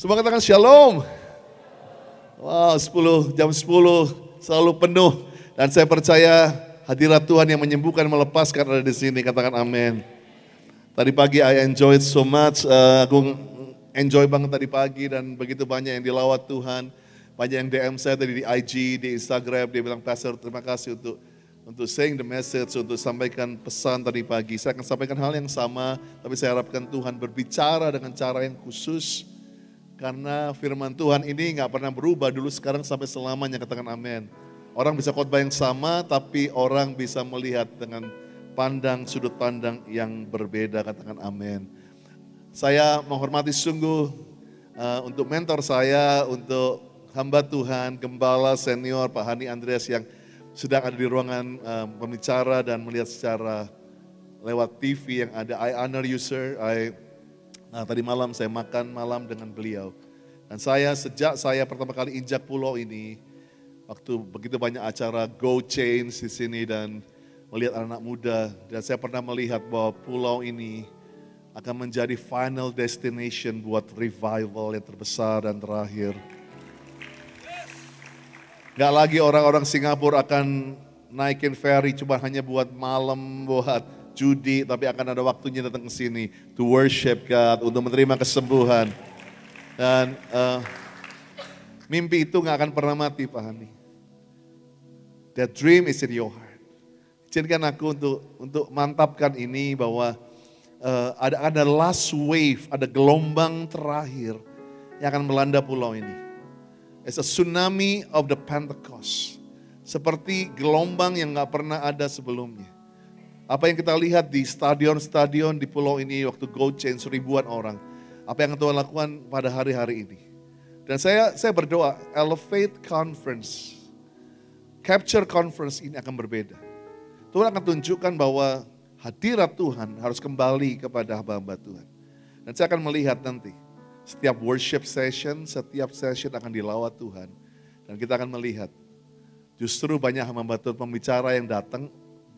Semua katakan shalom. Wow, jam 10 selalu penuh. Dan saya percaya hadirat Tuhan yang menyembuhkan, melepaskan ada di sini. Katakan amin. Tadi pagi I enjoyed so much. Aku enjoy banget tadi pagi dan begitu banyak yang dilawat Tuhan. Banyak yang DM saya tadi di IG, di Instagram. Dia bilang, Pastor terima kasih untuk saying the message, untuk sampaikan pesan tadi pagi. Saya akan sampaikan hal yang sama, tapi saya harapkan Tuhan berbicara dengan cara yang khusus. Karena firman Tuhan ini gak pernah berubah dulu, sekarang sampai selamanya, katakan amin. Orang bisa khotbah yang sama, tapi orang bisa melihat dengan sudut pandang yang berbeda, katakan amin. Saya menghormati sungguh untuk mentor saya, untuk hamba Tuhan, Gembala Senior Pak Hani Andreas yang sedang ada di ruangan pembicara dan melihat secara lewat TV yang ada. I honor you sir, tadi malam saya makan malam dengan beliau. Dan sejak saya pertama kali injak pulau ini, waktu begitu banyak acara Go Change di sini dan melihat anak muda. Dan saya pernah melihat bahwa pulau ini akan menjadi final destination buat revival yang terbesar dan terakhir. Gak lagi orang-orang Singapura akan naikin ferry cuma hanya buat malam, buat judi, tapi akan ada waktunya datang ke sini to worship God, untuk menerima kesembuhan. Dan mimpi itu gak akan pernah mati Pak Hani. That dream is in your heart. Izinkan aku untuk mantapkan ini bahwa ada last wave, ada gelombang terakhir yang akan melanda pulau ini. It's a tsunami of the Pentecost. Seperti gelombang yang gak pernah ada sebelumnya. Apa yang kita lihat di stadion-stadion di pulau ini waktu Go Change ribuan orang. Apa yang Tuhan lakukan pada hari-hari ini. Dan saya berdoa, Elevate Conference, Capture Conference ini akan berbeda. Tuhan akan tunjukkan bahwa hadirat Tuhan harus kembali kepada hamba-hamba Tuhan. Dan saya akan melihat nanti, setiap worship session, setiap session akan dilawat Tuhan. Dan kita akan melihat, justru banyak hamba Tuhan pembicara yang datang,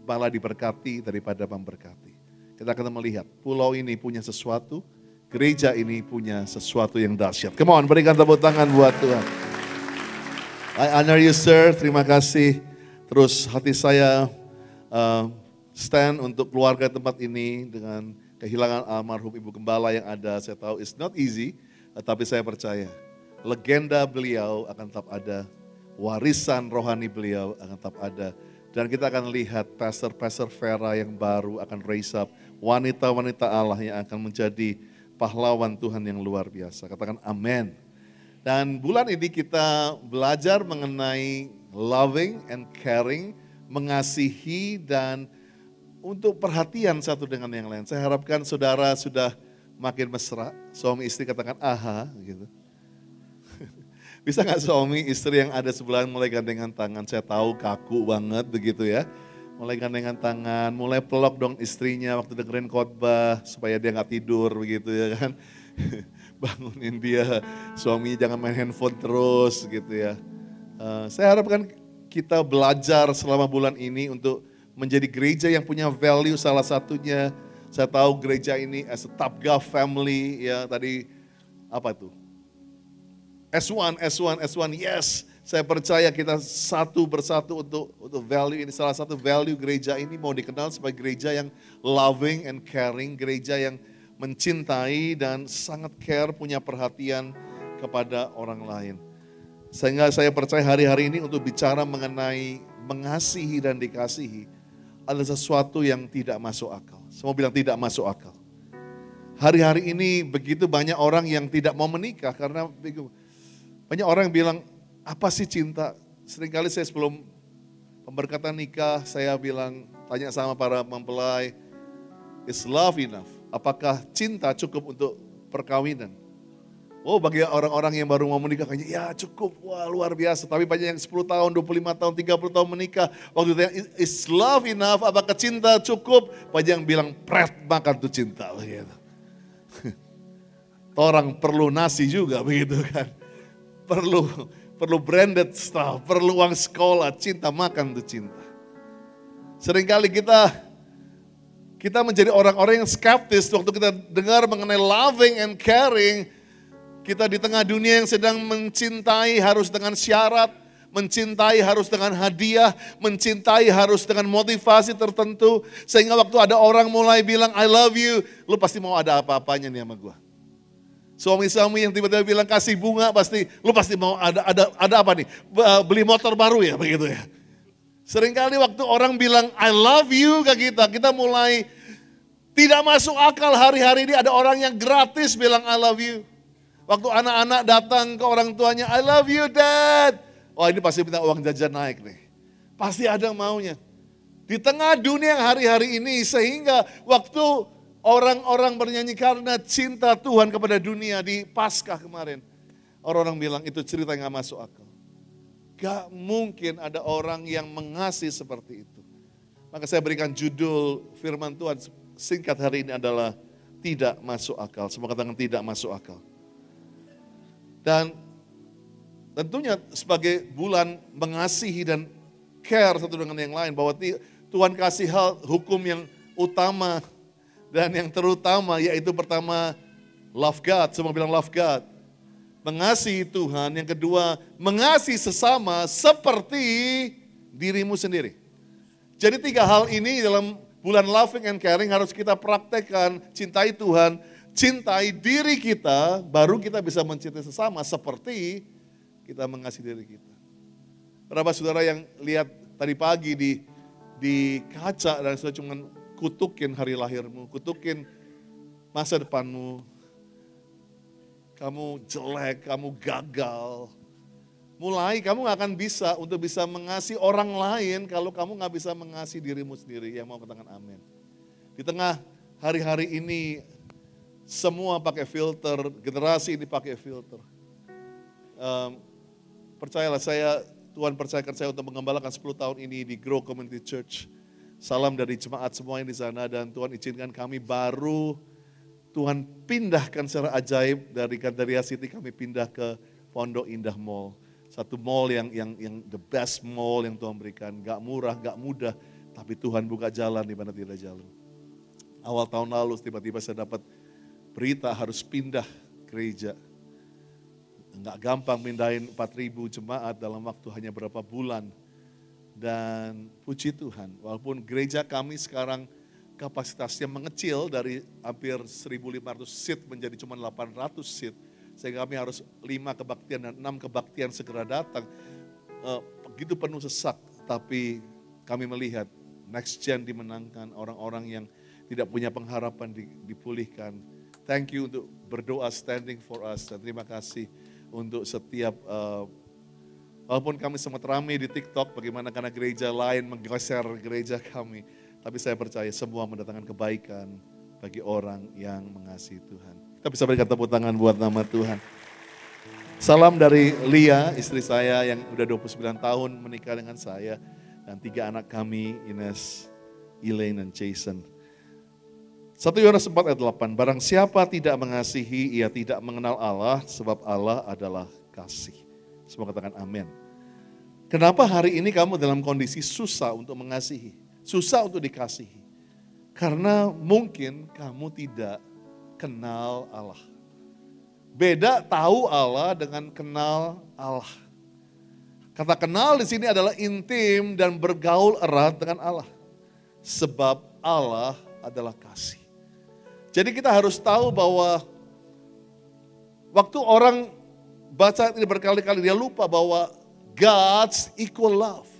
malah diberkati daripada memberkati. Kita akan melihat pulau ini punya sesuatu, gereja ini punya sesuatu yang dahsyat. Come on, berikan tepuk tangan buat Tuhan. I honor you sir, terima kasih. Terus hati saya stand untuk keluarga tempat ini dengan kehilangan almarhum Ibu Gembala yang ada. Saya tahu it's not easy, tapi saya percaya legenda beliau akan tetap ada, warisan rohani beliau akan tetap ada. Dan kita akan lihat pastor Vera yang baru akan raise up, wanita-wanita Allah yang akan menjadi pahlawan Tuhan yang luar biasa. Katakan amin. Dan bulan ini kita belajar mengenai loving and caring, mengasihi dan untuk perhatian satu dengan yang lain. Saya harapkan saudara sudah makin mesra, suami istri katakan aha gitu. Bisa gak suami istri yang ada sebelahan mulai gandengan tangan, saya tahu kaku banget begitu ya. Mulai gandengan tangan, mulai peluk dong istrinya waktu dengerin khotbah supaya dia gak tidur begitu ya kan. Bangunin dia, suaminya jangan main handphone terus gitu ya. Saya harapkan kita belajar selama bulan ini untuk menjadi gereja yang punya value, salah satunya saya tahu gereja ini as a Tapga family ya tadi apa tuh? S1, yes. Saya percaya kita satu bersatu untuk value ini. Salah satu value gereja ini mau dikenal sebagai gereja yang loving and caring. Gereja yang mencintai dan sangat care, punya perhatian kepada orang lain. Sehingga saya percaya hari-hari ini untuk bicara mengenai mengasihi dan dikasihi adalah sesuatu yang tidak masuk akal. Semua bilang tidak masuk akal. Hari-hari ini begitu banyak orang yang tidak mau menikah karena banyak orang yang bilang, apa sih cinta? Seringkali saya sebelum pemberkatan nikah, saya bilang, tanya sama para mempelai, is love enough? Apakah cinta cukup untuk perkawinan? Oh bagi orang-orang yang baru mau menikah, kayaknya ya cukup, wah luar biasa. Tapi banyak yang 10 tahun, 25 tahun, 30 tahun menikah. Waktu ditanya, is love enough? Apakah cinta cukup? Banyak yang bilang, pret makan tuh cinta. Begitu. Orang perlu nasi juga begitu kan. Perlu branded stuff, perlu uang sekolah, cinta makan tuh cinta. Seringkali kita menjadi orang-orang yang skeptis waktu kita dengar mengenai loving and caring. Kita di tengah dunia yang sedang mencintai harus dengan syarat, mencintai harus dengan hadiah, mencintai harus dengan motivasi tertentu. Sehingga waktu ada orang mulai bilang I love you, lu pasti mau ada apa-apanya nih sama gue. Suami-suami yang tiba-tiba bilang kasih bunga, lu pasti mau ada apa nih? Beli motor baru ya begitu ya. Seringkali waktu orang bilang I love you ke kita mulai tidak masuk akal. Hari-hari ini ada orang yang gratis bilang I love you. Waktu anak-anak datang ke orang tuanya, I love you dad. Oh ini pasti minta uang jajan naik nih. Pasti ada yang maunya. Di tengah dunia yang hari-hari ini sehingga waktu orang-orang bernyanyi karena cinta Tuhan kepada dunia di Paskah kemarin. Orang-orang bilang itu cerita yang gak masuk akal. Gak mungkin ada orang yang mengasihi seperti itu. Maka saya berikan judul firman Tuhan singkat hari ini adalah tidak masuk akal. Semua katakan tidak masuk akal. Dan tentunya sebagai bulan mengasihi dan care satu dengan yang lain. Bahwa Tuhan kasih hal hukum yang utama dan yang terutama yaitu pertama love God. Semua bilang love God. Mengasihi Tuhan. Yang kedua mengasihi sesama seperti dirimu sendiri. Jadi 3 hal ini dalam bulan loving and caring harus kita praktekkan. Cintai Tuhan, cintai diri kita, baru kita bisa mencintai sesama seperti kita mengasihi diri kita. Berapa saudara yang lihat tadi pagi di kaca dan sudah cuma kutukin hari lahirmu, kutukin masa depanmu, kamu jelek, kamu gagal. Mulai kamu gak akan bisa untuk bisa mengasihi orang lain kalau kamu gak bisa mengasihi dirimu sendiri. Yang mau katakan amin. Di tengah hari-hari ini semua pakai filter, generasi ini pakai filter. Percayalah Tuhan percayakan saya untuk mengembalakan 10 tahun ini di Grow Community Church. Salam dari jemaat semua yang di sana dan Tuhan izinkan kami baru Tuhan pindahkan secara ajaib dari Gandaria City kami pindah ke Pondok Indah Mall. Satu mall yang the best mall yang Tuhan berikan. Gak murah, gak mudah, tapi Tuhan buka jalan di mana tidak jalan. Awal tahun lalu tiba-tiba saya dapat berita harus pindah gereja. Enggak gampang pindahin 4.000 jemaat dalam waktu hanya berapa bulan. Dan puji Tuhan, walaupun gereja kami sekarang kapasitasnya mengecil dari hampir 1.500 seat menjadi cuma 800 seat. Sehingga kami harus 5 kebaktian dan 6 kebaktian segera datang. Begitu penuh sesak, tapi kami melihat next gen dimenangkan, orang-orang yang tidak punya pengharapan dipulihkan. Thank you untuk berdoa standing for us dan terima kasih untuk setiap walaupun kami sempat ramai di TikTok bagaimana karena gereja lain menggeser gereja kami, tapi saya percaya semua mendatangkan kebaikan bagi orang yang mengasihi Tuhan. Kita bisa berikan tepuk tangan buat nama Tuhan. Salam dari Lia, istri saya yang udah 29 tahun menikah dengan saya dan 3 anak kami, Ines, Elaine dan Jason. 1 Yohanes 4 ayat 8, barang siapa tidak mengasihi, ia tidak mengenal Allah, sebab Allah adalah kasih. Semua katakan amin. Kenapa hari ini kamu dalam kondisi susah untuk mengasihi, susah untuk dikasihi? Karena mungkin kamu tidak kenal Allah. Beda tahu Allah dengan kenal Allah. Kata kenal di sini adalah intim dan bergaul erat dengan Allah. Sebab Allah adalah kasih. Jadi kita harus tahu bahwa waktu orang baca ini berkali-kali dia lupa bahwa God's equal love.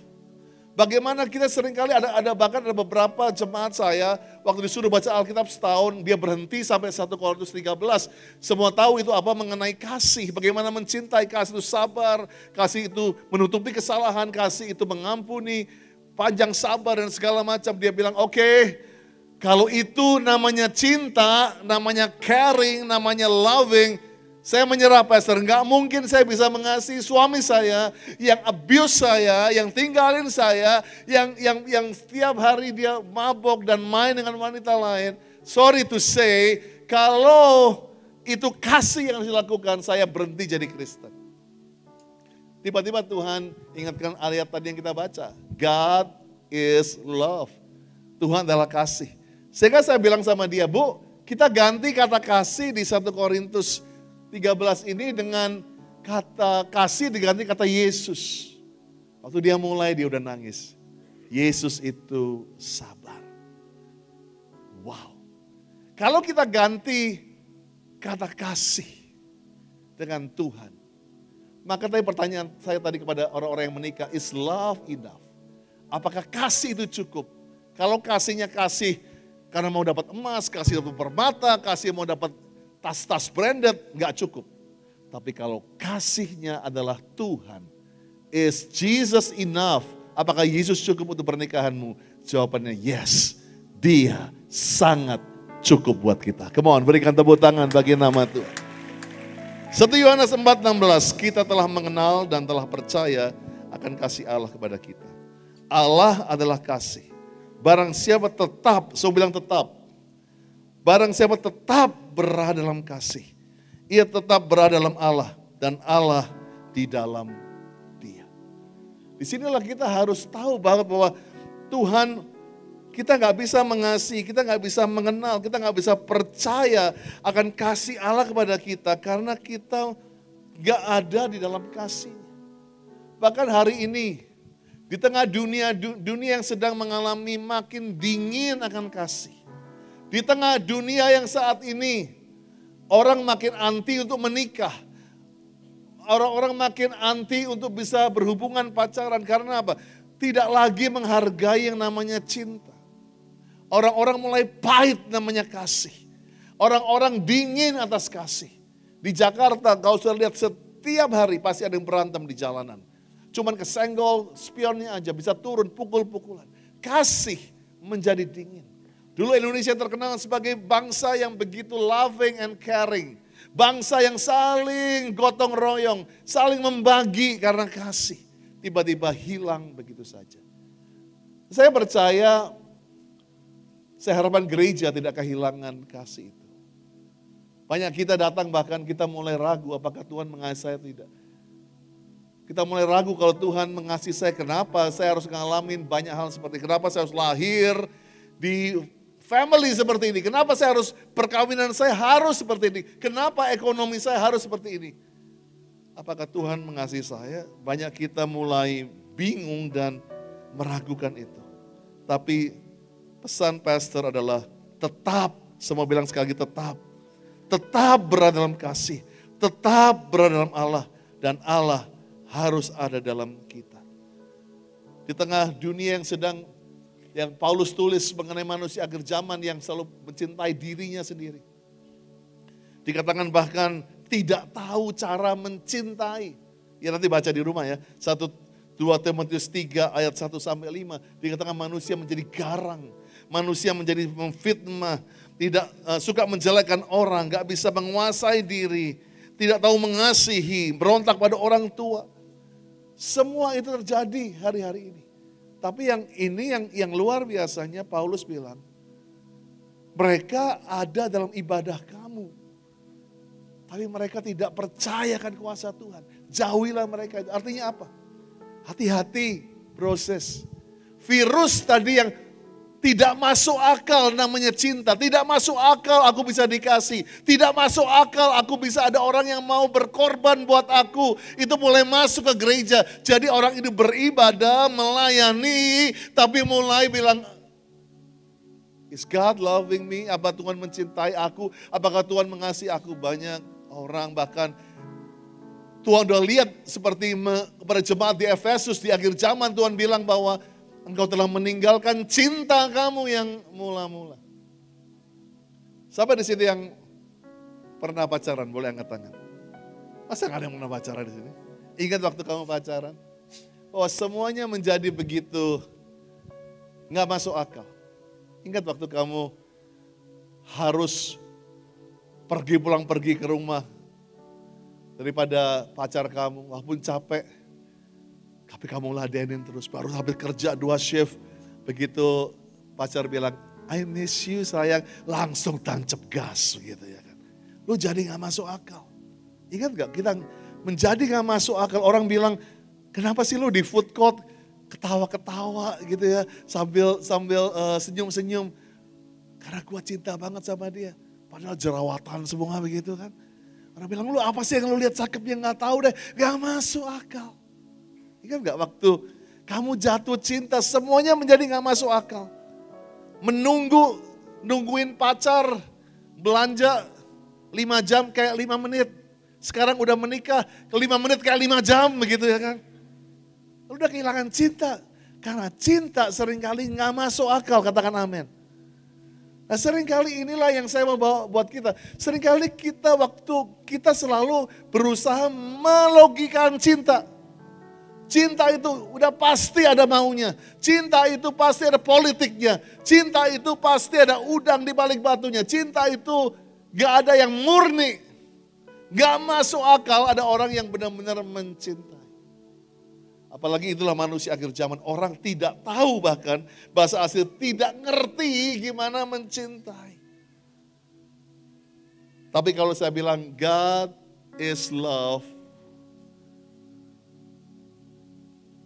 Bagaimana kita seringkali bahkan ada beberapa jemaat saya waktu disuruh baca Alkitab setahun dia berhenti sampai 1 Korintus 13. Semua tahu itu apa mengenai kasih, bagaimana mencintai, kasih itu sabar, kasih itu menutupi kesalahan, kasih itu mengampuni, panjang sabar dan segala macam. Dia bilang oke, kalau itu namanya cinta, namanya caring, namanya loving, saya menyerah pastor, enggak mungkin saya bisa mengasihi suami saya yang abuse saya, yang tinggalin saya, yang setiap hari dia mabok dan main dengan wanita lain. Sorry to say, kalau itu kasih yang dilakukan, saya berhenti jadi Kristen. Tiba-tiba Tuhan ingatkan ayat tadi yang kita baca, God is love. Tuhan adalah kasih. Sehingga saya bilang sama dia, Bu, kita ganti kata kasih di 1 Korintus 13 ini dengan kata kasih diganti kata Yesus. Waktu dia mulai dia udah nangis. Yesus itu sabar. Wow. Kalau kita ganti kata kasih dengan Tuhan. Maka tadi pertanyaan saya tadi kepada orang-orang yang menikah, is love enough? Apakah kasih itu cukup? Kalau kasihnya kasih karena mau dapat emas, kasih dapat permata, kasih mau dapat tas-tas branded, nggak cukup. Tapi kalau kasihnya adalah Tuhan, is Jesus enough? Apakah Yesus cukup untuk pernikahanmu? Jawabannya yes, dia sangat cukup buat kita. Come on, berikan tepuk tangan bagi nama Tuhan. 1 Yohanes 4:16, kita telah mengenal dan telah percaya akan kasih Allah kepada kita. Allah adalah kasih. Barang siapa tetap, saya bilang tetap. Barang siapa tetap berada dalam kasih, ia tetap berada dalam Allah dan Allah di dalam dia. Disinilah kita harus tahu bahwa Tuhan, kita nggak bisa mengasihi, kita nggak bisa mengenal, kita nggak bisa percaya akan kasih Allah kepada kita karena kita nggak ada di dalam kasih. Bahkan hari ini di tengah dunia yang sedang mengalami makin dingin akan kasih. Di tengah dunia yang saat ini orang makin anti untuk menikah. Orang-orang makin anti untuk bisa berhubungan pacaran karena apa? Tidak lagi menghargai yang namanya cinta. Orang-orang mulai pahit namanya kasih. Orang-orang dingin atas kasih. Di Jakarta kau sudah lihat setiap hari pasti ada yang berantem di jalanan. Cuman kesenggol spionnya aja bisa turun pukul-pukulan. Kasih menjadi dingin. Dulu Indonesia terkenal sebagai bangsa yang begitu loving and caring. Bangsa yang saling gotong royong, saling membagi karena kasih. Tiba-tiba hilang begitu saja. Saya percaya, saya harapkan gereja tidak kehilangan kasih itu. Banyak kita datang bahkan kita mulai ragu apakah Tuhan mengasihi saya atau tidak. Kita mulai ragu kalau Tuhan mengasihi saya, kenapa saya harus ngalamin banyak hal seperti ini. Kenapa saya harus lahir di family seperti ini. Kenapa saya harus, perkawinan saya harus seperti ini. Kenapa ekonomi saya harus seperti ini. Apakah Tuhan mengasihi saya? Banyak kita mulai bingung dan meragukan itu. Tapi pesan pastor adalah tetap, semua bilang sekali lagi tetap. Tetap berada dalam kasih, tetap berada dalam Allah. Dan Allah harus ada dalam kita. Di tengah dunia yang Paulus tulis mengenai manusia akhir zaman yang selalu mencintai dirinya sendiri. Dikatakan bahkan tidak tahu cara mencintai. Ya nanti baca di rumah ya. 2 Timotius 3 ayat 1-5. Dikatakan manusia menjadi garang. Manusia menjadi memfitnah. Tidak suka menjelekkan orang. Gak bisa menguasai diri. Tidak tahu mengasihi. Berontak pada orang tua. Semua itu terjadi hari-hari ini. Tapi yang luar biasanya Paulus bilang. Mereka ada dalam ibadah kamu. Tapi mereka tidak percayakan kuasa Tuhan. Jauhilah mereka. Artinya apa? Hati-hati proses. Virus tadi yang tidak masuk akal namanya cinta. Tidak masuk akal aku bisa dikasih. Tidak masuk akal aku bisa ada orang yang mau berkorban buat aku. Itu mulai masuk ke gereja. Jadi orang ini beribadah, melayani. Tapi mulai bilang, is God loving me? Apa Tuhan mencintai aku? Apakah Tuhan mengasihi aku? Banyak orang bahkan Tuhan udah lihat seperti kepada jemaat di Efesus di akhir zaman Tuhan bilang bahwa engkau telah meninggalkan cinta kamu yang mula-mula. Siapa di sini yang pernah pacaran? Boleh angkat tangan. Masa gak ada yang pernah pacaran di sini? Ingat waktu kamu pacaran? Oh semuanya menjadi begitu gak masuk akal. Ingat waktu kamu harus pergi ke rumah daripada pacar kamu, walaupun capek. Tapi kamu ladenin terus, baru habis kerja 2 shift. Begitu pacar bilang, I miss you sayang, langsung tancap gas gitu ya kan. Lu jadi gak masuk akal. Ingat gak kita menjadi gak masuk akal, orang bilang, kenapa sih lu di food court ketawa-ketawa gitu ya, sambil senyum-senyum. Karena gua cinta banget sama dia. Padahal jerawatan semua begitu kan. Orang bilang, lu apa sih yang lu lihat cakepnya, nggak tahu deh, nggak masuk akal. Ingat nggak waktu kamu jatuh cinta, semuanya menjadi nggak masuk akal. Nungguin pacar, belanja 5 jam kayak 5 menit. Sekarang udah menikah, ke 5 menit kayak 5 jam begitu ya kan. Udah kehilangan cinta. Karena cinta seringkali nggak masuk akal, katakan amin. Nah seringkali inilah yang saya mau bawa buat kita. Seringkali kita waktu kita selalu berusaha melogikan cinta. Cinta itu udah pasti ada maunya. Cinta itu pasti ada politiknya. Cinta itu pasti ada udang di balik batunya. Cinta itu gak ada yang murni. Gak masuk akal ada orang yang benar-benar mencintai. Apalagi itulah manusia akhir zaman. Orang tidak tahu bahkan, bahasa asli tidak ngerti gimana mencintai. Tapi kalau saya bilang God is love.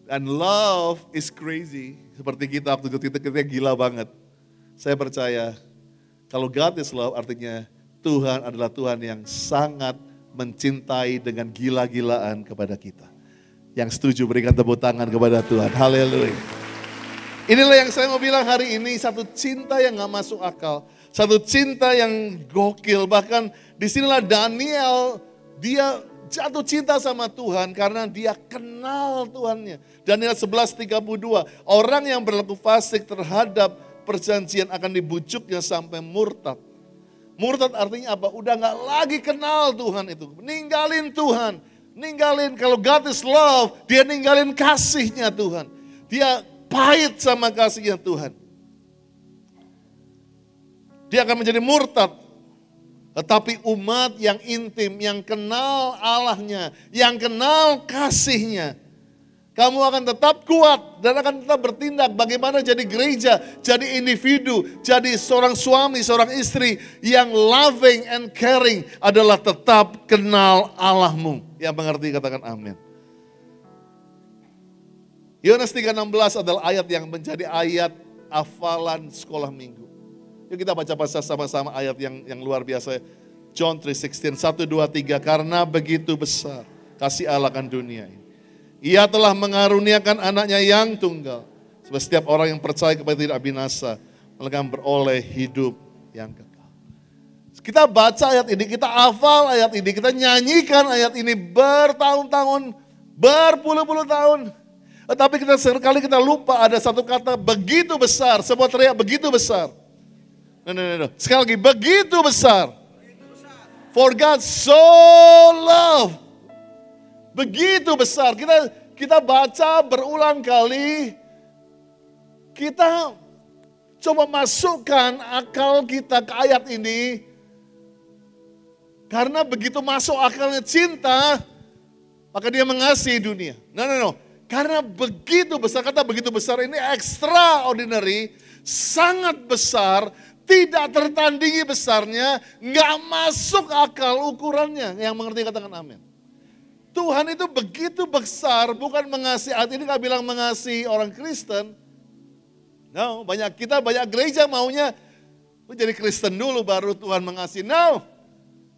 And love is crazy. Seperti kita waktu itu kita gila banget. Saya percaya kalau God is love artinya Tuhan adalah Tuhan yang sangat mencintai dengan gila-gilaan kepada kita. Yang setuju berikan tepuk tangan kepada Tuhan. Haleluya. Inilah yang saya mau bilang hari ini, satu cinta yang gak masuk akal. Satu cinta yang gokil. Bahkan disinilah Daniel, dia jatuh cinta sama Tuhan karena dia kenal Tuhannya. Daniel 11:32, orang yang berlaku fasik terhadap perjanjian akan dibujuknya sampai murtad. Murtad artinya apa? Udah gak lagi kenal Tuhan itu. Ninggalin Tuhan. Ninggalin, kalau God is love, dia ninggalin kasihnya Tuhan. Dia pahit sama kasihnya Tuhan. Dia akan menjadi murtad. Tetapi umat yang intim, yang kenal Allahnya, yang kenal kasihnya, kamu akan tetap kuat dan akan tetap bertindak. Bagaimana jadi gereja, jadi individu, jadi seorang suami, seorang istri yang loving and caring adalah tetap kenal Allahmu. Yang mengerti katakan amin. Yohanes 3:16 adalah ayat yang menjadi ayat hafalan sekolah minggu. Yuk kita baca sama-sama ayat yang luar biasa. John 3:16, 1, 2, 3. Karena begitu besar kasih Allah akan dunia ini. Ia telah mengaruniakan anaknya yang tunggal. Sebab setiap orang yang percaya kepada tidak binasa, melainkan beroleh hidup yang kekal. Kita baca ayat ini, kita hafal ayat ini, kita nyanyikan ayat ini bertahun-tahun, berpuluh-puluh tahun. Tetapi kita seringkali kita lupa ada satu kata begitu besar, sebuah teriak begitu besar. No. Sekali lagi, begitu besar. For God so loved. Begitu besar. Kita baca berulang kali. Kita coba masukkan akal kita ke ayat ini. Karena begitu masuk akalnya cinta, maka dia mengasihi dunia. No. Karena begitu besar, kata begitu besar ini extraordinary, sangat besar, tidak tertandingi besarnya, nggak masuk akal ukurannya. Yang mengerti katakan amin. Tuhan itu begitu besar, bukan mengasihi, arti ini nggak bilang mengasihi orang Kristen. No, banyak gereja maunya, jadi Kristen dulu baru Tuhan mengasihi. No.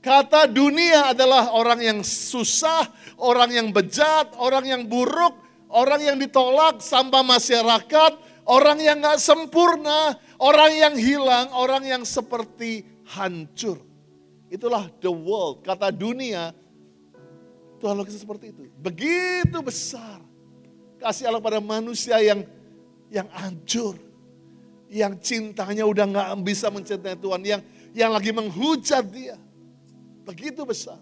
Kata dunia adalah orang yang susah, orang yang bejat, orang yang buruk, orang yang ditolak, sampah masyarakat, orang yang gak sempurna, orang yang hilang, orang yang seperti hancur. Itulah the world, kata dunia, Tuhan lukis seperti itu. Begitu besar kasih Allah pada manusia yang hancur, yang cintanya udah gak bisa mencintai Tuhan, yang lagi menghujat dia. Begitu besar.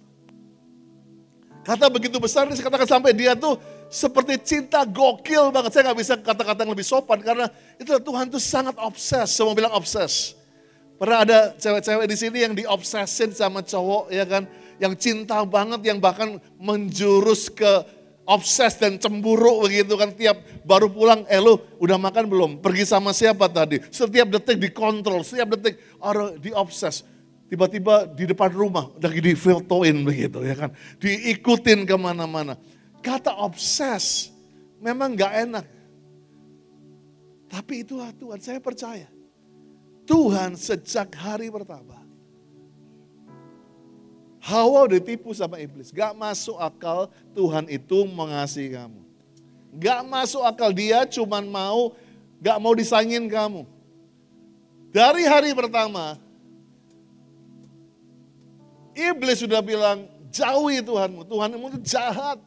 Kata begitu besar ini saya katakan sampai dia tuh seperti cinta gokil banget. Saya gak bisa kata-kata yang lebih sopan karena itu Tuhan tuh sangat obses. Saya mau bilang obses. Pernah ada cewek-cewek di sini yang diobsesin sama cowok ya kan. Yang cinta banget, yang bahkan menjurus ke obses dan cemburu begitu kan. Tiap baru pulang, lu udah makan belum? Pergi sama siapa tadi? Setiap detik dikontrol, setiap detik diobses. Tiba-tiba di depan rumah lagi difotoin begitu ya kan. Diikutin kemana-mana. Kata obses memang gak enak. Tapi itulah Tuhan, saya percaya. Tuhan sejak hari pertama. Hawa udah ditipu sama iblis. Gak masuk akal Tuhan itu mengasihi kamu. Gak masuk akal, dia cuman gak mau disayangin kamu. Dari hari pertama, iblis sudah bilang, jauhi Tuhanmu. Tuhanmu itu jahat.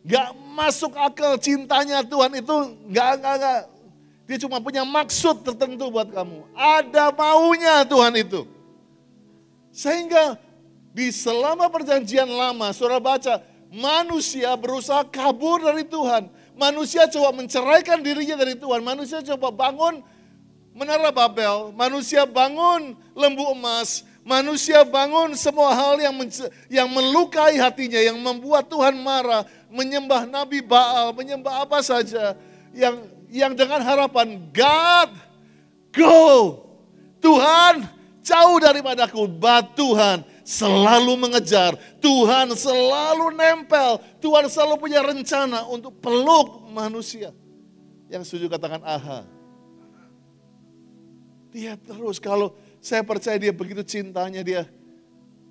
Gak masuk akal cintanya Tuhan itu, gak. Dia cuma punya maksud tertentu buat kamu. Ada maunya Tuhan itu. Sehingga di selama perjanjian lama, saudara baca, manusia berusaha kabur dari Tuhan. Manusia coba menceraikan dirinya dari Tuhan. Manusia coba bangun menara Babel. Manusia bangun lembu emas. Manusia bangun semua hal yang melukai hatinya, yang membuat Tuhan marah. Menyembah Nabi Baal, menyembah apa saja. Yang dengan harapan, God, go. Tuhan, jauh daripadaku. But Tuhan selalu mengejar, Tuhan selalu nempel, Tuhan selalu punya rencana untuk peluk manusia. Yang setuju katakan aha. Dia terus, kalau saya percaya dia begitu cintanya dia,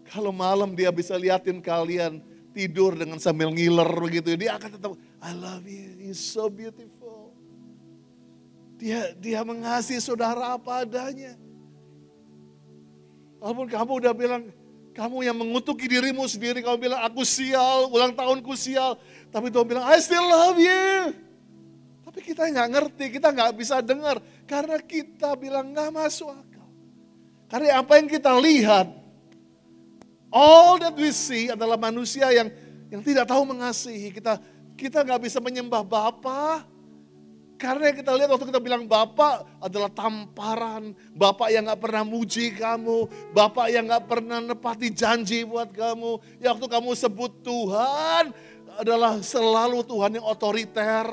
kalau malam dia bisa liatin kalian tidur dengan sambil ngiler begitu, dia akan tetap, I love you, you're so beautiful. Dia mengasihi saudara apa adanya. Walaupun kamu udah bilang, kamu yang mengutuki dirimu sendiri, kamu bilang aku sial, ulang tahunku sial. Tapi Tuhan bilang I still love you. Tapi kita nggak ngerti, kita nggak bisa dengar. Karena kita bilang nggak masuk akal. Karena apa yang kita lihat, all that we see adalah manusia yang tidak tahu mengasihi. Kita nggak bisa menyembah Bapa. Karena yang kita lihat waktu kita bilang Bapak adalah tamparan. Bapak yang gak pernah muji kamu. Bapak yang gak pernah nepati janji buat kamu. Ya waktu kamu sebut Tuhan adalah selalu Tuhan yang otoriter.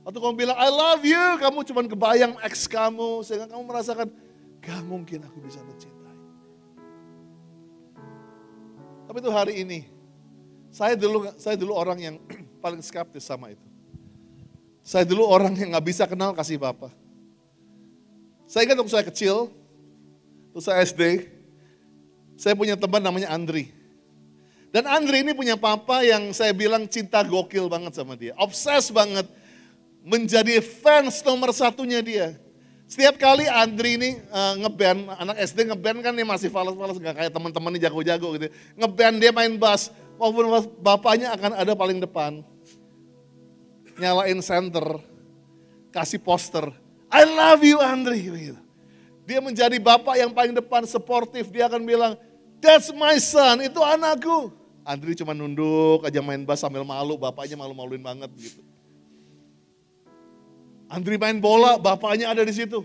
Waktu kamu bilang I love you, kamu cuma kebayang ex kamu. Sehingga kamu merasakan gak mungkin aku bisa mencintai. Tapi itu hari ini. Saya dulu orang yang paling skeptis sama itu. Saya dulu orang yang gak bisa kenal kasih Bapa. Saya ingat waktu saya kecil, waktu saya SD, saya punya teman namanya Andri. Dan Andri ini punya papa yang saya bilang cinta gokil banget sama dia. Obses banget, menjadi fans nomor satunya dia. Setiap kali Andri ini ngeband, anak SD ngeband kan dia masih falas-falas, gak kayak teman-teman ini jago-jago gitu. Ngeband dia main bass, walaupun bapaknya akan ada paling depan. Nyalain center, kasih poster, I love you Andri. Begitu. Dia menjadi bapak yang paling depan, sportif, dia akan bilang, that's my son, itu anakku. Andri cuma nunduk aja main bass sambil malu, bapaknya malu-maluin banget gitu. Andri main bola, bapaknya ada di situ.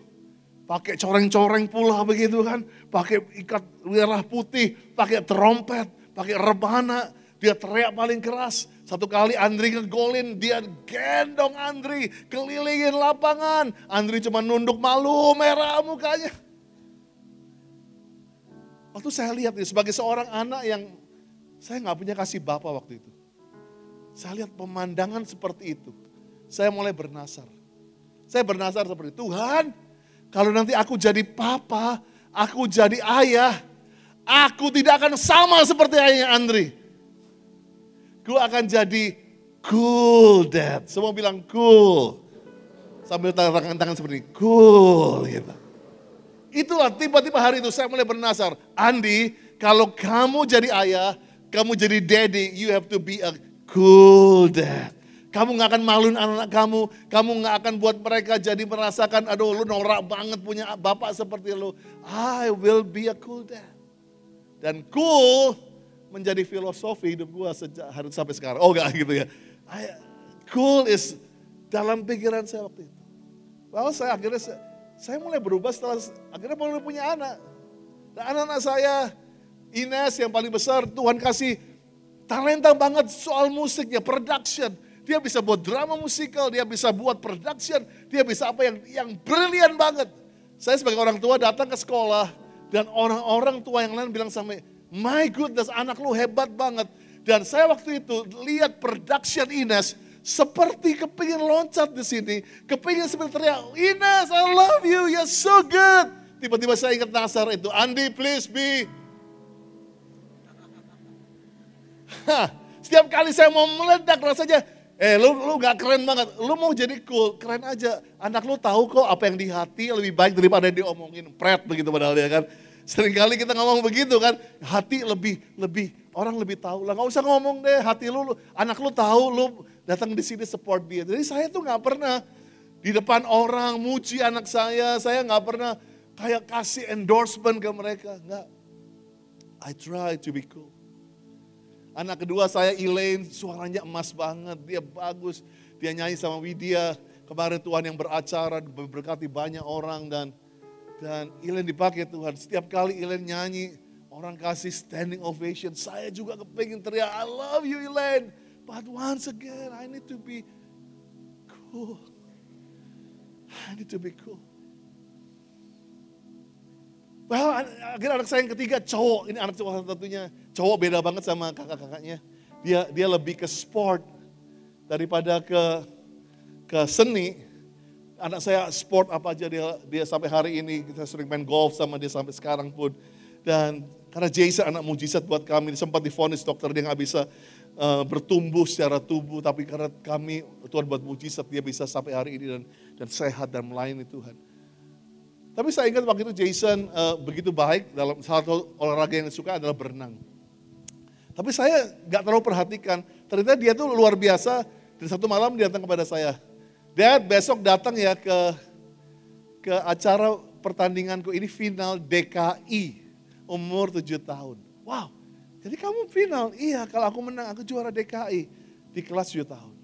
Pakai coreng-coreng pula begitu kan, pakai ikat merah putih, pakai trompet, pakai rebana. Dia teriak paling keras. Satu kali Andri ngegolin, dia gendong Andri, kelilingin lapangan. Andri cuma nunduk malu, merah mukanya. Waktu saya lihat sebagai seorang anak yang saya nggak punya kasih Bapa waktu itu. Saya lihat pemandangan seperti itu. Saya mulai bernasar. Saya bernasar seperti Tuhan, kalau nanti aku jadi papa, aku jadi ayah, aku tidak akan sama seperti ayahnya Andri. Gue akan jadi cool dad. Semua bilang cool. Sambil tangan seperti cool gitu. Itulah tiba-tiba hari itu saya mulai bernasar. Andi, kalau kamu jadi ayah, kamu jadi daddy, you have to be a cool dad. Kamu gak akan maluin anak-anak kamu gak akan buat mereka jadi merasakan, aduh lu norak banget punya bapak seperti lu. I will be a cool dad. Dan cool menjadi filosofi hidup gue sejak hari sampai sekarang. Oh enggak gitu ya. Cool is dalam pikiran saya waktu itu. Lalu saya mulai berubah setelah akhirnya mulai punya anak. Dan anak-anak saya, Ines yang paling besar, Tuhan kasih talenta banget soal musiknya, production. Dia bisa buat drama musikal, dia bisa buat production, dia bisa apa yang brilian banget. Saya sebagai orang tua datang ke sekolah dan orang-orang tua yang lain bilang sama my goodness, anak lu hebat banget. Dan saya waktu itu lihat production Ines seperti kepingin loncat di sini. Kepingin seperti teriak, Ines I love you, you're so good. Tiba-tiba saya ingat Nasar itu, Andi please be. Setiap kali saya mau meledak rasanya, lu gak keren banget, lu mau jadi cool, keren aja. Anak lu tahu kok apa yang di hati lebih baik daripada yang diomongin, pret begitu padahal ya kan. Seringkali kita ngomong begitu kan, hati orang lebih tahu lah. Gak usah ngomong deh, hati lu, anak lu tahu lu datang di sini support dia. Jadi saya tuh gak pernah di depan orang muji anak saya gak pernah kayak kasih endorsement ke mereka, enggak. I try to be cool. Anak kedua saya Elaine, suaranya emas banget, dia bagus. Dia nyanyi sama Widya, kemarin Tuhan yang beracara, berkati banyak orang dan Elaine dipakai Tuhan. Setiap kali Elaine nyanyi, orang kasih standing ovation. Saya juga kepingin teriak, I love you Elaine. But once again, I need to be cool. I need to be cool. Well, akhirnya anak saya yang ketiga cowok, ini anak cowok satu-satunya. Cowok beda banget sama kakak-kakaknya. Dia lebih ke sport daripada ke seni. Anak saya sport apa aja dia sampai hari ini, kita sering main golf sama dia sampai sekarang pun. Dan karena Jason anak mujizat buat kami, sempat divonis dokter dia gak bisa bertumbuh secara tubuh. Tapi karena kami, Tuhan buat mujizat dia bisa sampai hari ini dan sehat dan melayani Tuhan. Tapi saya ingat waktu itu Jason begitu baik dalam salah satu olahraga yang suka adalah berenang. Tapi saya gak terlalu perhatikan, ternyata dia tuh luar biasa. Dan satu malam dia datang kepada saya, Dad besok datang ya ke acara pertandinganku, ini final DKI umur 7 tahun. Wow, jadi kamu final? Iya, kalau aku menang aku juara DKI di kelas 7 tahun.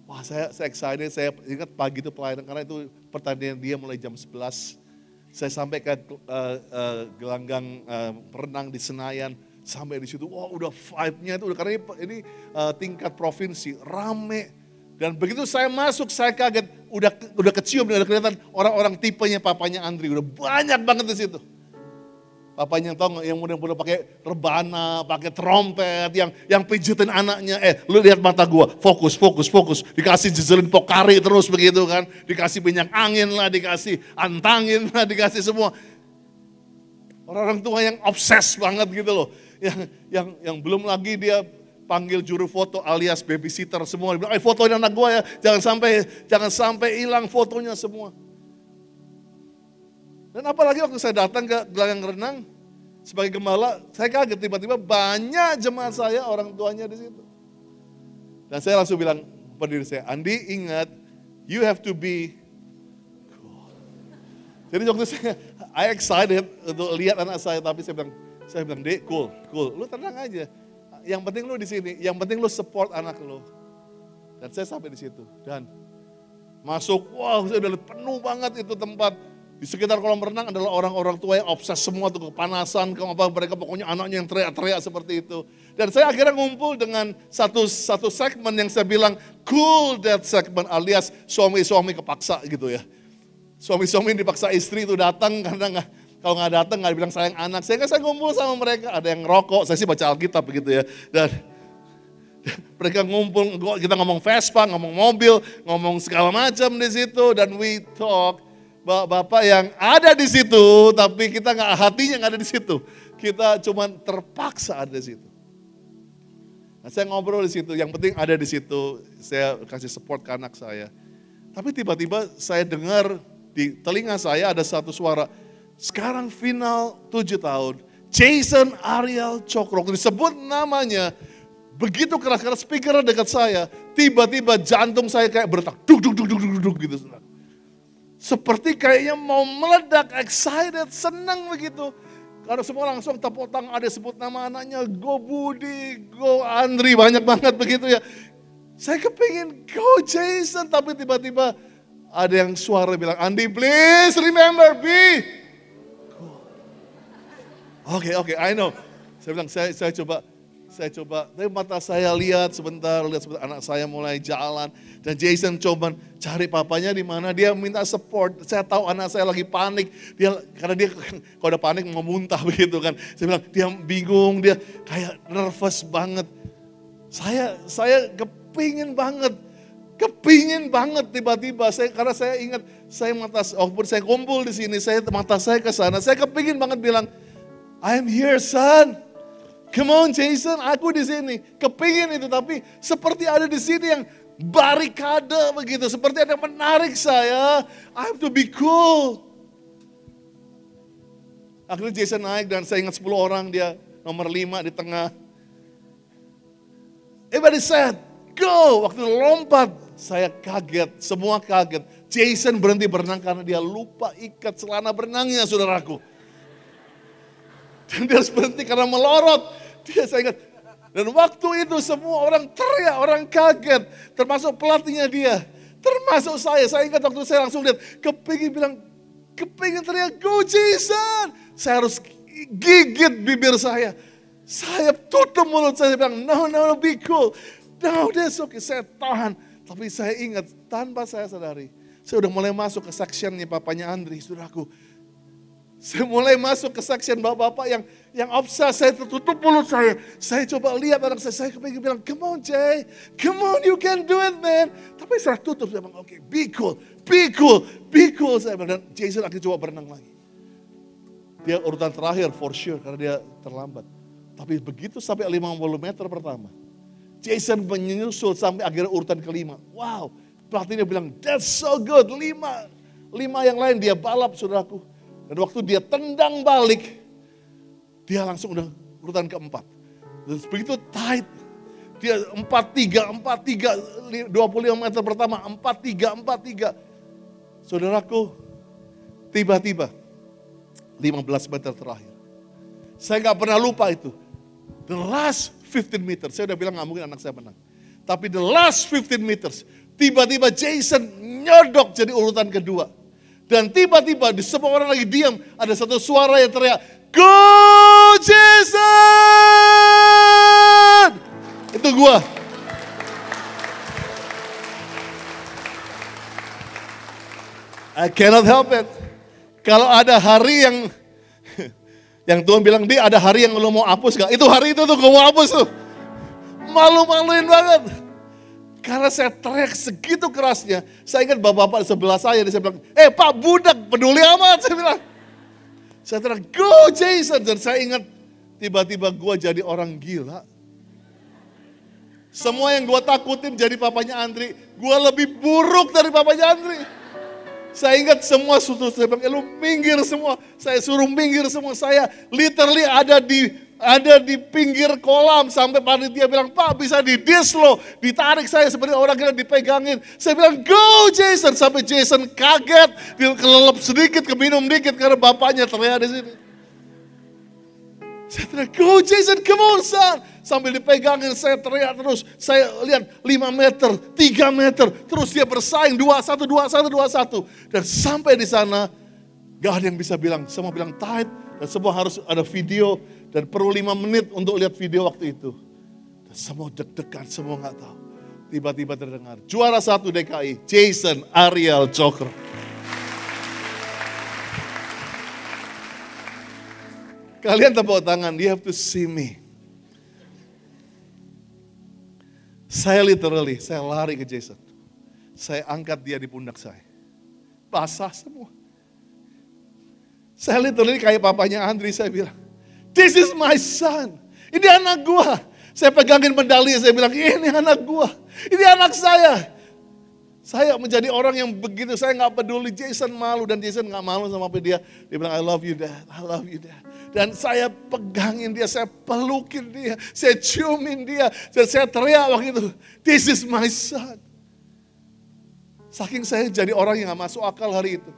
Wah saya excited, saya ingat pagi itu pelayanan karena itu pertandingan dia mulai jam 11. Saya sampai ke gelanggang perenang di Senayan, sampai di situ, wah udah vibe-nya itu, karena ini tingkat provinsi, rame. Dan begitu saya masuk, saya kaget, udah kecium, udah kelihatan orang-orang tipenya papanya Andri, udah banyak banget di situ. Papanya tahu yang mudah-mudah pakai rebana, pakai trompet, yang pijitin anaknya, lu lihat mata gua, fokus, dikasih jejelin pokari terus begitu kan, dikasih minyak angin lah, dikasih antangin lah, dikasih semua. Orang-orang tua yang obses banget gitu loh, yang belum lagi dia panggil juru foto alias babysitter semua, dia bilang, fotoin anak gua ya, jangan sampai hilang fotonya semua. Dan apalagi waktu saya datang ke gelanggang renang, sebagai gembala, saya kaget tiba-tiba banyak jemaat saya orang tuanya di situ. Dan saya langsung bilang pada diri saya, Andi ingat, you have to be cool. Jadi waktu I excited untuk lihat anak saya, tapi saya bilang, Dek, cool, lu tenang aja. Yang penting lu di sini, yang penting lu support anak lu. Dan saya sampai di situ dan masuk, wow, saya udah penuh banget itu tempat. Di sekitar kolam renang adalah orang-orang tua yang obses semua tuh kepanasan, mereka pokoknya anaknya yang teriak-teriak seperti itu. Dan saya akhirnya ngumpul dengan satu segmen yang saya bilang cool that segment alias suami-suami kepaksa gitu ya. Suami-suami dipaksa istri itu datang karena kalau nggak datang nggak bilang sayang anak. Sehingga saya ngumpul sama mereka, ada yang ngerokok, saya sih baca Alkitab begitu ya. Dan mereka ngumpul, kita ngomong Vespa, ngomong mobil, ngomong segala macam di situ dan we talk. Bapak yang ada di situ, tapi kita nggak hatinya nggak ada di situ. Kita cuma terpaksa ada di situ. Nah, saya ngobrol di situ, yang penting ada di situ. Saya kasih support ke anak saya. Tapi tiba-tiba saya dengar di telinga saya ada satu suara. Sekarang final 7 tahun, Jason Ariel Cokro, disebut namanya. Begitu keras-keras speaker dekat saya, tiba-tiba jantung saya kayak berdetak, duk gitu. Seperti kayaknya mau meledak, excited, senang begitu. Karena semua langsung tepuk tangan, ada sebut nama anaknya, Go Budi, Go Andri, banyak banget begitu ya. Saya kepingin Go Jason, tapi tiba-tiba ada yang suara bilang, Andi please remember be. Oke, I know. Saya bilang, saya coba, tapi mata saya lihat sebentar, anak saya mulai jalan. Dan Jason coba cari papanya di mana, dia minta support. Saya tahu anak saya lagi panik, karena dia kalau udah panik mau muntah begitu kan. Saya bilang, dia bingung, dia kayak nervous banget. Saya kepingin banget tiba-tiba, karena saya ingat, walaupun saya kumpul di sini, mata saya ke sana, saya kepingin banget bilang, I am here son. Come on Jason, aku di sini. Kepingin itu, tapi seperti ada di sini yang barikade begitu. Seperti ada yang menarik saya. I have to be cool. Akhirnya Jason naik dan saya ingat 10 orang, dia nomor 5 di tengah. Everybody said, go. Waktu lompat, saya kaget, semua kaget. Jason berhenti berenang karena dia lupa ikat celana berenangnya, saudaraku. Dan dia harus berhenti karena melorot. Saya ingat, dan waktu itu semua orang teriak, orang kaget. Termasuk pelatihnya dia, termasuk saya. Saya ingat waktu saya langsung lihat, kepingin teriak, go Jason. Saya harus gigit bibir saya. Saya tutup mulut saya bilang, no, be cool. No, that's okay, saya tahan. Tapi saya ingat, tanpa saya sadari, saya udah mulai masuk ke sectionnya papanya Andri, saudaraku. Saya mulai masuk ke section bapak-bapak yang obses, saya tertutup mulut saya. Saya coba lihat anak saya kepingin bilang, come on Jay, come on you can do it man. Tapi saya tutup, saya bilang, okay, be cool. Saya bilang, dan Jason akhirnya coba berenang lagi. Dia urutan terakhir for sure, karena dia terlambat. Tapi begitu sampai 50 meter pertama, Jason menyusul sampai akhirnya urutan kelima. Wow, pelatihnya bilang, that's so good, 5 yang lain dia balap saudaraku. Dan waktu dia tendang balik, dia langsung udah urutan keempat. Terus begitu tight, dia 4-3, 25 meter pertama, 4-3. Saudaraku, tiba-tiba 15 meter terakhir. Saya gak pernah lupa itu. The last 15 meters, saya udah bilang gak mungkin anak saya menang. Tapi the last 15 meters, tiba-tiba Jason nyodok jadi urutan kedua. Dan tiba-tiba di semua orang lagi diam, ada satu suara yang teriak, go Jason! Itu gua. I cannot help it. Kalau ada hari yang Tuhan bilang, dia ada hari yang lo mau hapus gak? Itu hari itu tuh gue mau hapus tuh. Malu-maluin banget. Karena saya teriak segitu kerasnya, saya ingat bapak-bapak di sebelah saya bilang, Pak budak peduli amat, saya bilang. Saya teriak, go Jason, dan saya ingat tiba-tiba gue jadi orang gila. Semua yang gue takutin jadi papanya Andri, gue lebih buruk dari papanya Andri. Saya ingat semua saya bilang, lu minggir semua, saya suruh minggir semua, saya literally ada di pinggir kolam sampai panitia bilang, Pak bisa didislo, ditarik saya seperti orang kira dipegangin. Saya bilang, go Jason, sampai Jason kaget, dia kelelep sedikit, keminum dikit karena bapaknya teriak di sini. Saya teriak, go Jason, come on son. Sambil dipegangin saya teriak terus, saya lihat 5 meter, 3 meter, terus dia bersaing 2-1. Dan sampai di sana, gak ada yang bisa bilang, semua bilang tight, dan semua harus ada video, dan perlu 5 menit untuk lihat video waktu itu. Dan semua deg-degan, semua gak tahu. Tiba-tiba terdengar, juara 1 DKI, Jason Ariel Joker. Kalian tepuk tangan, you have to see me. Saya literally, saya lari ke Jason. Saya angkat dia di pundak saya. Basah semua. Saya literally kayak papanya Andri, saya bilang, this is my son. Ini anak gua. Saya pegangin medali, saya bilang, ini anak gua. Ini anak saya. Saya menjadi orang yang begitu, saya gak peduli. Jason malu, dan Jason gak malu sama dia. Dia bilang, I love you dad, I love you dad. Dan saya pegangin dia, saya pelukin dia, saya ciumin dia. Dan saya teriak waktu itu, this is my son. Saking saya jadi orang yang gak masuk akal hari itu.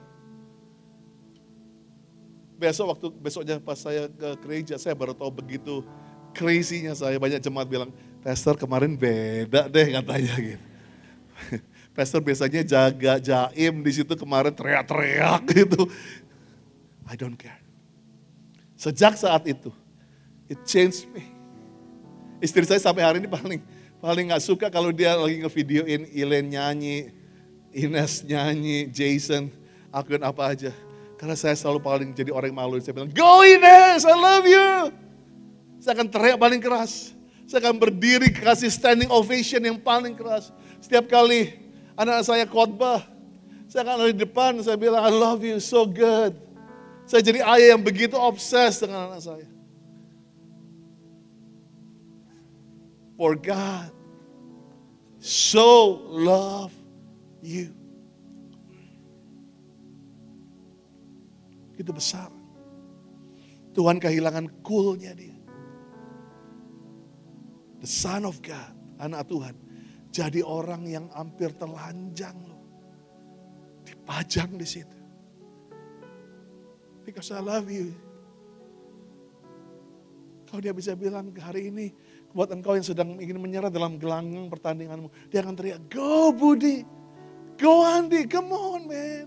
Besoknya pas saya ke gereja, saya baru tahu begitu crazy-nya saya. Banyak jemaat bilang, Pastor kemarin beda deh katanya gitu. Pastor biasanya jaga jaim di situ, kemarin teriak-teriak gitu. I don't care. Sejak saat itu, it changed me. Istri saya sampai hari ini paling gak suka kalau dia lagi ngevideoin Ilen nyanyi, Ines nyanyi, Jason, akuin apa aja. Karena saya selalu paling jadi orang yang malu. Saya bilang, go Ines, I love you. Saya akan teriak paling keras. Saya akan berdiri kasih standing ovation yang paling keras. Setiap kali anak saya khotbah, saya akan ada di depan, saya bilang, I love you, so good. Saya jadi ayah yang begitu obses dengan anak saya. For God so love you. Itu besar. Tuhan kehilangan coolnya dia. The Son of God, anak Tuhan. Jadi orang yang hampir telanjang loh. Dipajang di situ. Because I love you. Kalau dia bisa bilang hari ini buat engkau yang sedang ingin menyerah dalam gelanggang pertandinganmu. Dia akan teriak, go Budi. Go Andi, come on man.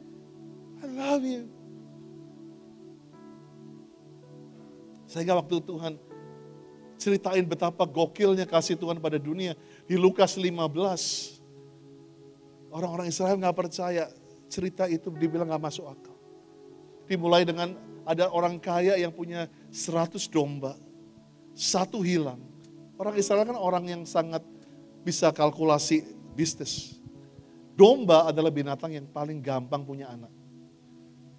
I love you. Sehingga waktu Tuhan ceritain betapa gokilnya kasih Tuhan pada dunia. Di Lukas 15, orang-orang Israel gak percaya. Cerita itu dibilang gak masuk akal. Dimulai dengan ada orang kaya yang punya 100 domba. Satu hilang. Orang Israel kan orang yang sangat bisa kalkulasi bisnis. Domba adalah binatang yang paling gampang punya anak.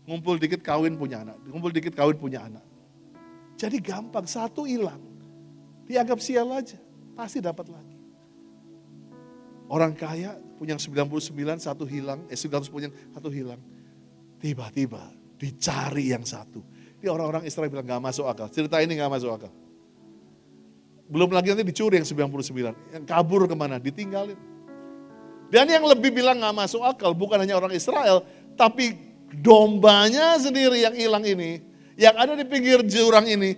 Ngumpul dikit kawin punya anak. Ngumpul dikit kawin punya anak. Jadi gampang, satu hilang. Dianggap sial aja, pasti dapat lagi. Orang kaya punya 99, satu hilang, 900 punya satu hilang. Tiba-tiba dicari yang satu. Ini orang-orang Israel bilang gak masuk akal. Cerita ini gak masuk akal. Belum lagi nanti dicuri yang 99. Yang kabur kemana? Ditinggalin. Dan yang lebih bilang gak masuk akal bukan hanya orang Israel, tapi dombanya sendiri yang hilang ini, yang ada di pinggir jurang ini,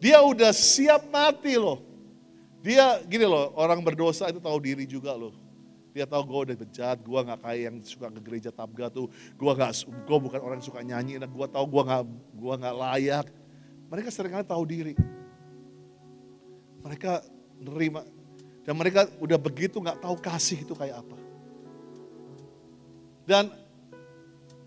dia udah siap mati loh. Dia gini loh, orang berdosa itu tahu diri juga loh. Dia tahu gue udah bejat, gue gak kayak yang suka ke gereja tabga tuh. Gue bukan orang yang suka nyanyi, dan gue tahu gue gak layak. Mereka seringkali tahu diri. Mereka nerima. Dan mereka udah begitu gak tahu kasih itu kayak apa. Dan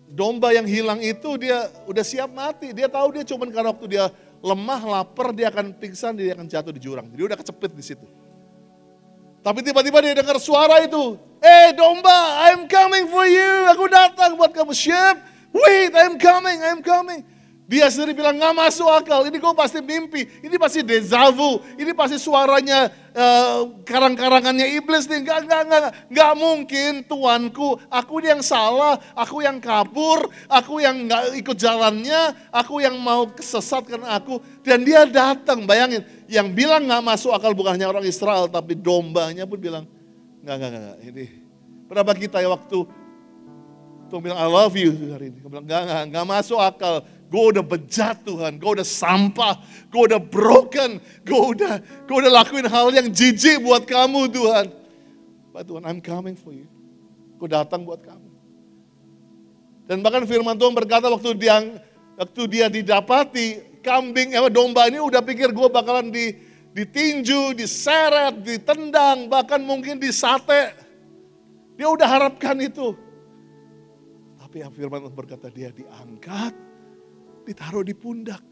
domba yang hilang itu dia udah siap mati. Dia tahu dia cuman karena waktu dia lemah, lapar, dia akan pingsan, dia akan jatuh di jurang. Dia udah kecepit di situ. Tapi tiba-tiba dia dengar suara itu. Domba, I'm coming for you. Aku datang buat kamu. Sheep, wait, I'm coming. Dia sendiri bilang, gak masuk akal. Ini gue pasti mimpi. Ini pasti deja vu. Ini pasti suaranya karang-karangannya iblis nih. Gak mungkin Tuanku. Aku yang salah. Aku yang kabur. Aku yang gak ikut jalannya. Aku yang mau kesesatkan aku. Dan dia datang, bayangin. Yang bilang gak masuk akal bukan hanya orang Israel. Tapi dombanya pun bilang, Enggak. Ini berapa kita ya waktu Tuhan bilang, I love you hari ini. Dia bilang, enggak masuk akal. Gue udah bejat Tuhan, gue udah sampah, gue udah broken, gue udah lakuin hal yang jijik buat kamu Tuhan. Pak Tuhan, I'm coming for you. Gue datang buat kamu. Dan bahkan firman Tuhan berkata waktu dia didapati, domba ini udah pikir gue bakalan ditinju, diseret, ditendang, bahkan mungkin disate. Dia udah harapkan itu. Tapi yang firman Tuhan berkata dia diangkat, ditaruh di pundak.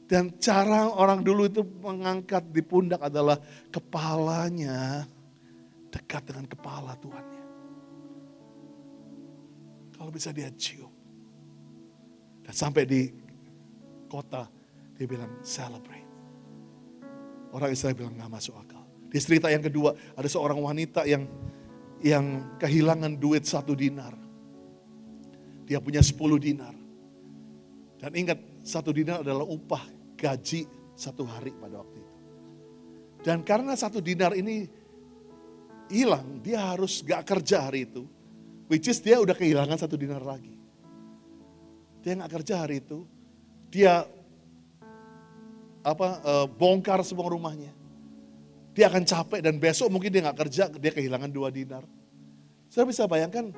Dan cara orang dulu itu mengangkat di pundak adalah kepalanya dekat dengan kepala Tuhannya. Kalau bisa dia cium. Dan sampai di kota dia bilang celebrate. Orang Israel bilang gak masuk akal. Di cerita yang kedua ada seorang wanita yang kehilangan duit 1 dinar. Dia punya 10 dinar. Dan ingat, 1 dinar adalah upah gaji 1 hari pada waktu itu. Dan karena 1 dinar ini hilang, dia harus gak kerja hari itu. Which is dia udah kehilangan 1 dinar lagi. Dia gak kerja hari itu, dia bongkar semua rumahnya. Dia akan capek dan besok mungkin dia gak kerja, dia kehilangan 2 dinar. Saya bisa bayangkan,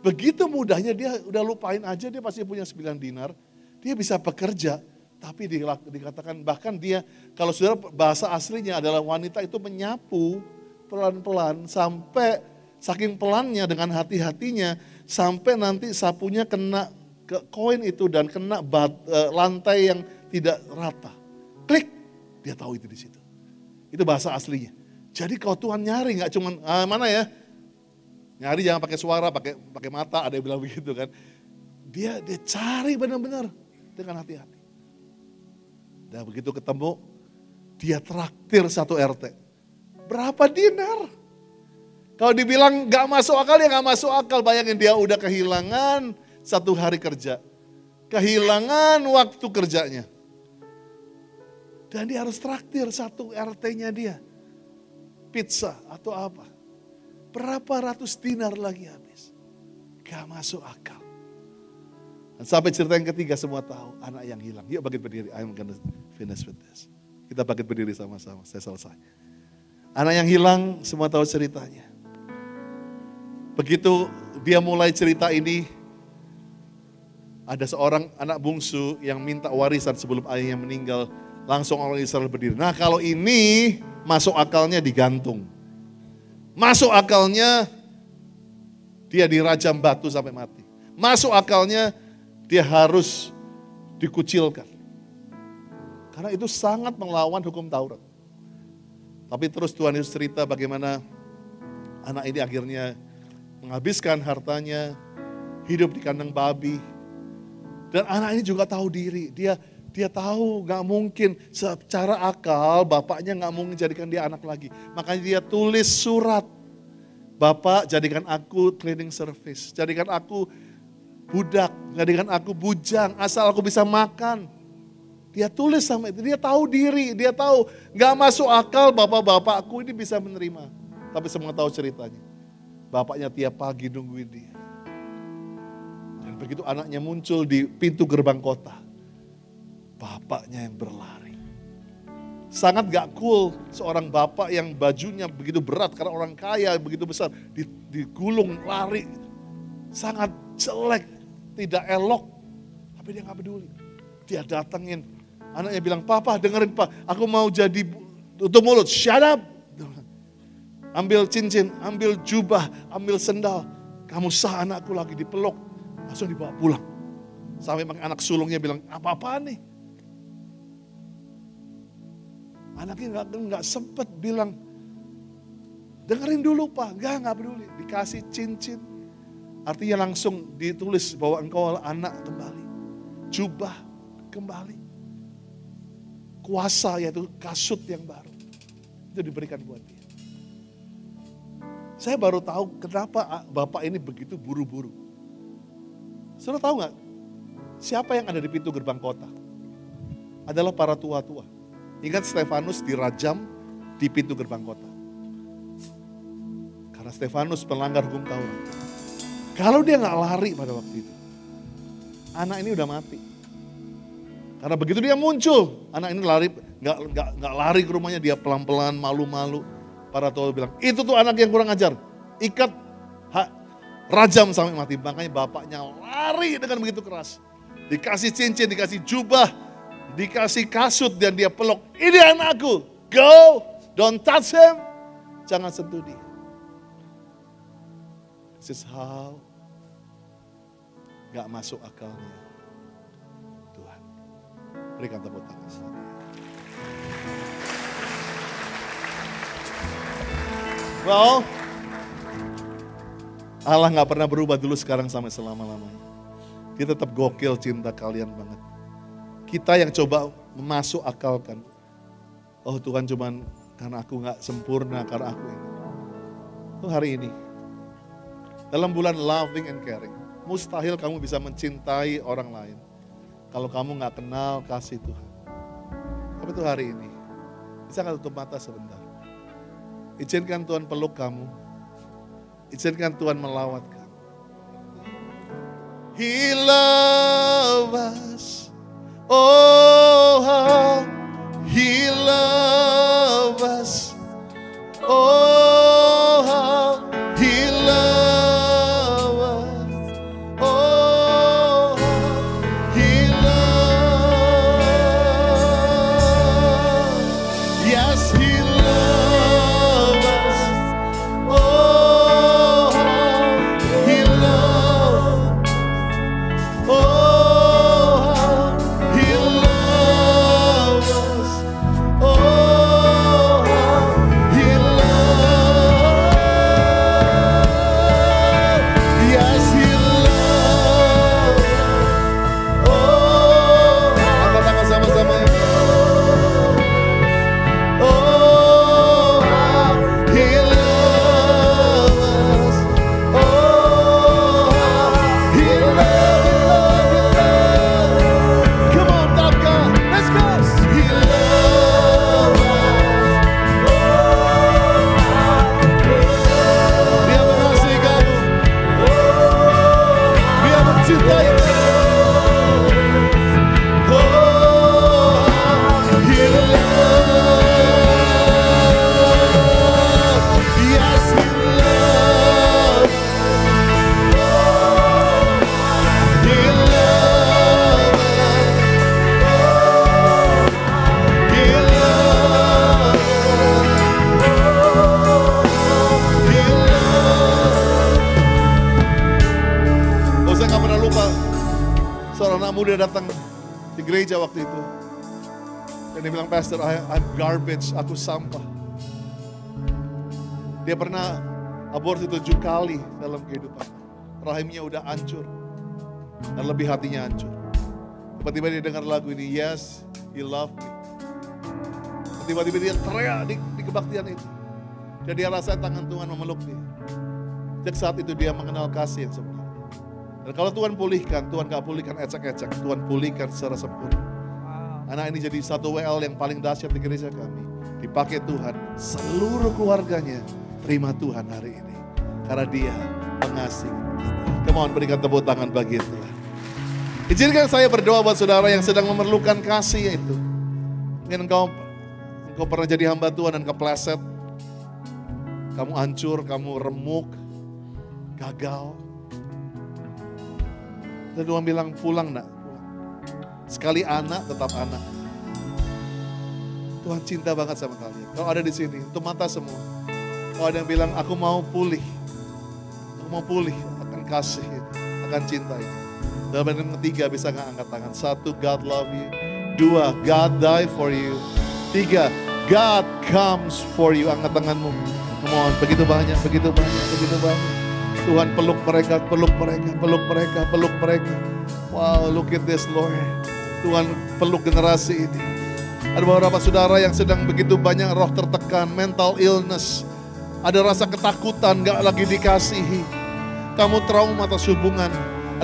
begitu mudahnya dia udah lupain aja dia pasti punya 9 dinar. Dia bisa bekerja, tapi dikatakan bahkan dia, kalau saudara bahasa aslinya adalah wanita itu menyapu pelan-pelan sampai saking pelannya dengan hati-hatinya sampai nanti sapunya kena ke koin itu dan kena lantai yang tidak rata. Klik, dia tahu itu di situ. Itu bahasa aslinya. Jadi kalau Tuhan nyari nggak cuman mana ya? Nyari jangan pakai suara, pakai mata, ada yang bilang begitu kan. Dia cari benar-benar dengan hati-hati. Dan begitu ketemu, dia traktir satu RT. Berapa dinar? Kalau dibilang gak masuk akal, ya gak masuk akal. Bayangin dia udah kehilangan 1 hari kerja. Kehilangan waktu kerjanya. Dan dia harus traktir satu RT-nya dia. Pizza atau apa. Berapa ratus dinar lagi habis. Gak masuk akal. Dan sampai cerita yang ketiga semua tahu. Anak yang hilang. Yuk bangkit berdiri. I'm gonna finish with this. Kita bangkit berdiri sama-sama. Saya selesai. Anak yang hilang semua tahu ceritanya. Begitu dia mulai cerita ini, ada seorang anak bungsu yang minta warisan sebelum ayahnya meninggal, langsung orang Israel berdiri. Nah kalau ini masuk akalnya digantung. Masuk akalnya dia dirajam batu sampai mati. Masuk akalnya dia harus dikucilkan. Karena itu sangat melawan hukum Taurat. Tapi terus Tuhan Yesus cerita bagaimana anak ini akhirnya menghabiskan hartanya, hidup di kandang babi. Dan anak ini juga tahu diri, dia tahu gak mungkin secara akal bapaknya gak mungkin jadikan dia anak lagi. Makanya dia tulis surat, Bapak jadikan aku cleaning service, jadikan aku budak, jadikan aku bujang, asal aku bisa makan. Dia tulis sama itu, dia tahu diri, dia tahu gak masuk akal bapak-bapakku ini bisa menerima. Tapi semua tahu ceritanya. Bapaknya tiap pagi nungguin dia. Dan begitu anaknya muncul di pintu gerbang kota, bapaknya yang berlari. Sangat gak cool seorang bapak yang bajunya begitu berat karena orang kaya begitu besar, digulung lari. Sangat jelek, tidak elok, tapi dia gak peduli. Dia datengin, anaknya bilang, Papa dengerin Pak, aku mau jadi tutup mulut, shut up. Ambil cincin, ambil jubah, ambil sendal. Kamu sah anakku lagi dipeluk. Langsung dibawa pulang. Sampai anak sulungnya bilang, apa-apaan nih? Anaknya gak sempet bilang, dengerin dulu Pak. Gak peduli. Dikasih cincin. Artinya langsung ditulis bahwa engkau adalah anak kembali. Jubah kembali. Kuasa yaitu kasut yang baru. Itu diberikan buat dia. Saya baru tahu kenapa bapak ini begitu buru-buru. Saudara tahu nggak? Siapa yang ada di pintu gerbang kota? Adalah para tua-tua. Ingat Stefanus dirajam di pintu gerbang kota. Karena Stefanus melanggar hukum Taurat. Kalau dia nggak lari pada waktu itu, anak ini udah mati. Karena begitu dia muncul, anak ini lari, nggak lari ke rumahnya, dia pelan-pelan, malu-malu. Para tua bilang, itu tuh anak yang kurang ajar. Ikat, rajam sampai mati. Makanya bapaknya lari dengan begitu keras. Dikasih cincin, dikasih jubah, dikasih kasut dan dia peluk. Ini anakku, go, don't touch him. Jangan sentuh dia. This is how gak masuk akalnya Tuhan. Berikan tepuk tangan saat ini. Well, Allah gak pernah berubah dulu sekarang sampai selama-lamanya. Dia tetap gokil cinta kalian banget. Kita yang coba masuk akalkan. Oh Tuhan cuman karena aku gak sempurna, karena aku ini. Oh hari ini, dalam bulan loving and caring, mustahil kamu bisa mencintai orang lain. Kalau kamu gak kenal kasih Tuhan. Tapi itu hari ini, bisa gak tutup mata sebentar. Izinkan Tuhan peluk kamu. Izinkan Tuhan melawat kamu. He loves us. Oh, how He loves us. Oh, how He loves us. Oh, how He loves. Yes, He loves us. Oh, how He loves. Oh, how He loves. Kamu udah datang di gereja waktu itu. Dan dia bilang, Pastor, I'm garbage, aku sampah. Dia pernah aborsi 7 kali dalam kehidupan. Rahimnya udah hancur. Dan lebih hatinya hancur. Tiba-tiba dia dengar lagu ini, Yes, He Loved Me. Tiba-tiba dia teriak di kebaktian itu. Dan dia rasa tangan Tuhan memeluk dia. Sejak saat itu dia mengenal kasih yang sebenarnya. Dan kalau Tuhan pulihkan, Tuhan gak pulihkan ecek-ecek. Tuhan pulihkan secara sempurna. Anak ini jadi satu WL yang paling dahsyat di gereja kami. Dipakai Tuhan, seluruh keluarganya terima Tuhan hari ini. Karena dia mengasihi kita. Come on, berikan tepuk tangan bagi Tuhan. Izinkan saya berdoa buat saudara yang sedang memerlukan kasih itu. Mungkin engkau pernah jadi hamba Tuhan dan kepleset. Kamu hancur, kamu remuk, gagal. Dan Tuhan bilang, pulang nak. Sekali anak, tetap anak. Tuhan cinta banget sama kalian. Kalau ada di sini, untuk mata semua. Kalau ada yang bilang, aku mau pulih. Aku mau pulih akan kasih itu, akan cinta itu. Dalam yang ketiga bisa gak angkat tangan. 1, God love you. 2, God die for you. 3, God comes for you. Angkat tanganmu. Come on, begitu banyak, begitu banyak, begitu banyak. Tuhan peluk mereka, peluk mereka, peluk mereka, peluk mereka. Wow, look at this Lord. Tuhan peluk generasi ini. Ada beberapa saudara yang sedang begitu banyak roh tertekan, mental illness. Ada rasa ketakutan, gak lagi dikasihi. Kamu trauma atas hubungan.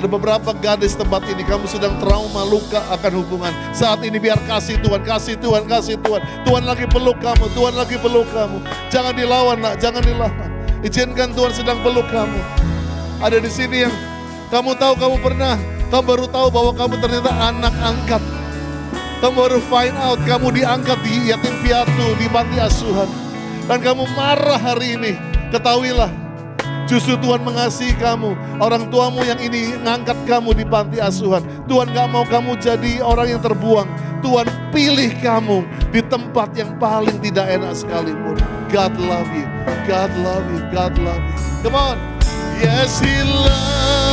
Ada beberapa gadis tempat ini, kamu sedang trauma, luka akan hubungan. Saat ini biar kasih Tuhan, kasih Tuhan, kasih Tuhan. Tuhan lagi peluk kamu, Tuhan lagi peluk kamu. Jangan dilawan nak, jangan dilawan. Izinkan Tuhan sedang peluk kamu. Ada di sini yang kamu tahu, kamu baru tahu bahwa kamu ternyata anak angkat. Kamu baru find out, kamu diangkat di yatim piatu, di panti asuhan. Dan kamu marah hari ini, ketahuilah. Justru Tuhan mengasihi kamu. Orang tuamu yang ini ngangkat kamu di panti asuhan. Tuhan gak mau kamu jadi orang yang terbuang. Tuhan pilih kamu di tempat yang paling tidak enak sekalipun. God love you. God love you. God love you. Come on. Yes, He loves